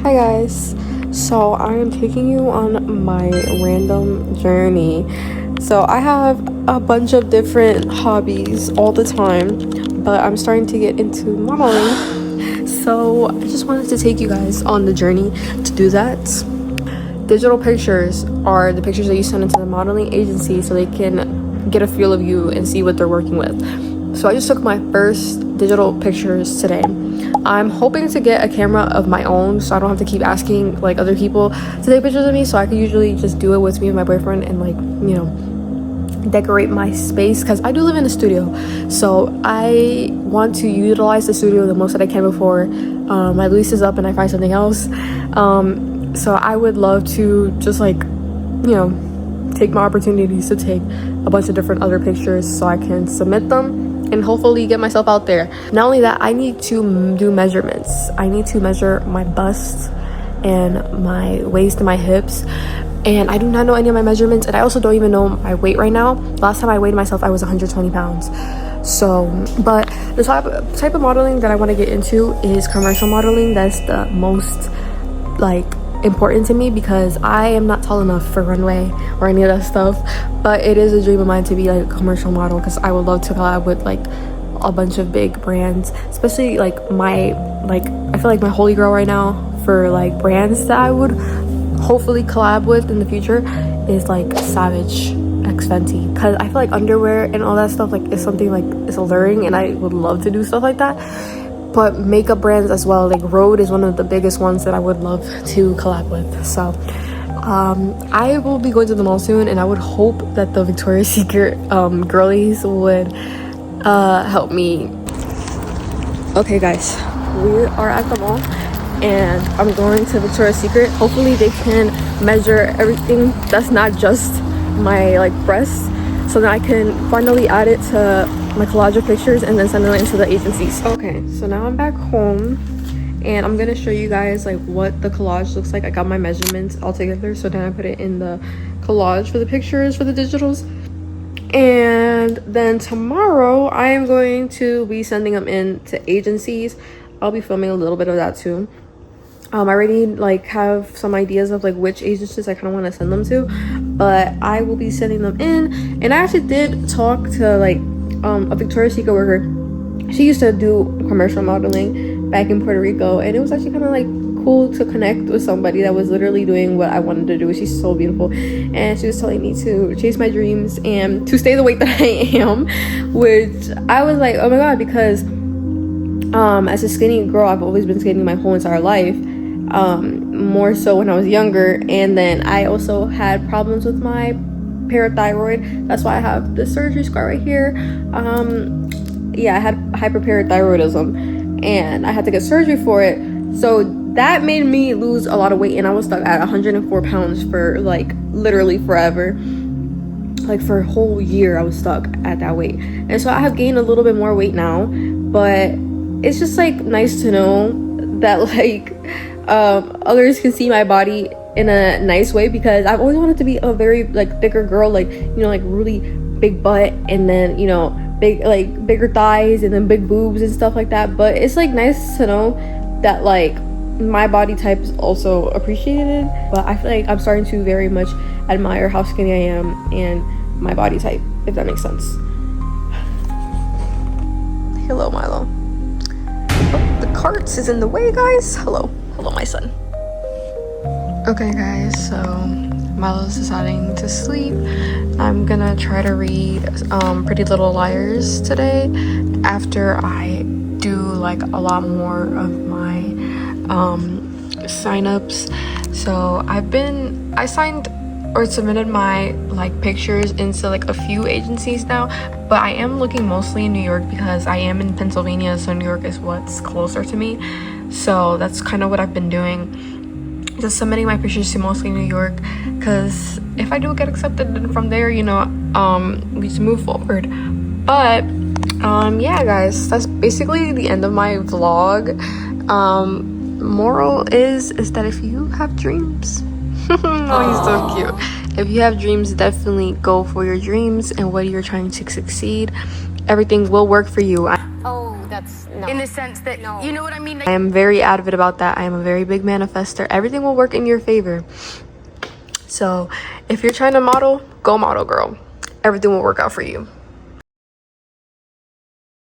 Hi guys, so I am taking you on my random journey. So I have a bunch of different hobbies all the time, but I'm starting to get into modeling. So I just wanted to take you guys on the journey to do that. Digital pictures are the pictures that you send into the modeling agency so they can get a feel of you and see what they're working with. So I just took my first digital pictures today. I'm hoping to get a camera of my own so I don't have to keep asking like other people to take pictures of me, so I can usually just do it with me and my boyfriend and like, you know, decorate my space, because I do live in a studio, so I want to utilize the studio the most that I can before my lease is up and I find something else. So I would love to just like, you know, take my opportunities to take a bunch of different other pictures so I can submit them and hopefully get myself out there. Not only that, I need to do measurements. I need to measure my bust and my waist and my hips, and I do not know any of my measurements, and I also don't even know my weight right now. Last time I weighed myself, I was 120 pounds. So, but the type of modeling that I want to get into is commercial modeling. That's the most like important to me, because I am not tall enough for runway or any of that stuff, but it is a dream of mine to be like a commercial model, because I would love to collab with like a bunch of big brands, especially like I feel like my holy grail right now for like brands that I would hopefully collab with in the future is like Savage X Fenty, because I feel like underwear and all that stuff like is something like it's alluring, and I would love to do stuff like that. But makeup brands as well, like Rhode is one of the biggest ones that I would love to collab with. So I will be going to the mall soon, and I would hope that the Victoria's Secret girlies would help me. Okay guys, we are at the mall and I'm going to Victoria's Secret. Hopefully they can measure everything that's not just my like breasts, so that I can finally add it to my collage of pictures and then send them into the agencies. Okay, so now I'm back home and I'm gonna show you guys like what the collage looks like. I got my measurements all together, so then I put it in the collage for the pictures for the digitals, and then tomorrow I am going to be sending them in to agencies. I'll be filming a little bit of that too. I already like have some ideas of like which agencies I kind of want to send them to, but I will be sending them in. And I actually did talk to like a Victoria's Secret worker. She used to do commercial modeling back in Puerto Rico, and it was actually kind of like cool to connect with somebody that was literally doing what I wanted to do. She's so beautiful, and she was telling me to chase my dreams and to stay the weight that I am, which I was like, oh my god, because as a skinny girl, I've always been skinny my whole entire life, more so when I was younger. And then I also had problems with my parathyroid. That's why I have the surgery scar right here. Yeah, I had hyperparathyroidism and I had to get surgery for it, so that made me lose a lot of weight, and I was stuck at 104 pounds for like literally forever. Like for a whole year I was stuck at that weight, and so I have gained a little bit more weight now. But it's just like nice to know that like others can see my body in a nice way, because I've always wanted to be a very like thicker girl, like, you know, like really big butt, and then, you know, bigger thighs, and then big boobs and stuff like that. But it's like nice to know that like my body type is also appreciated. But I feel like I'm starting to very much admire how skinny I am and my body type, if that makes sense. Hello, Milo. Oh, the cart is in the way, guys. Hello my son. Okay guys, so Milo's deciding to sleep. I'm gonna try to read Pretty Little Liars today after I do like a lot more of my signups. So I signed or submitted my like pictures into like a few agencies now, but I am looking mostly in New York because I am in Pennsylvania, so New York is what's closer to me. So that's kind of what I've been doing, just submitting my pictures to mostly New York, because if I do get accepted, then from there, you know, we just move forward. But yeah guys, that's basically the end of my vlog. Moral is that if you have dreams oh, he's so cute. If you have dreams, definitely go for your dreams and what you're trying to succeed. Everything will work for you. Oh. that's no. In the sense that, No. you know what I mean? I am very adamant about that. I am a very big manifester. Everything will work in your favor. So if you're trying to model, go model, girl. Everything will work out for you.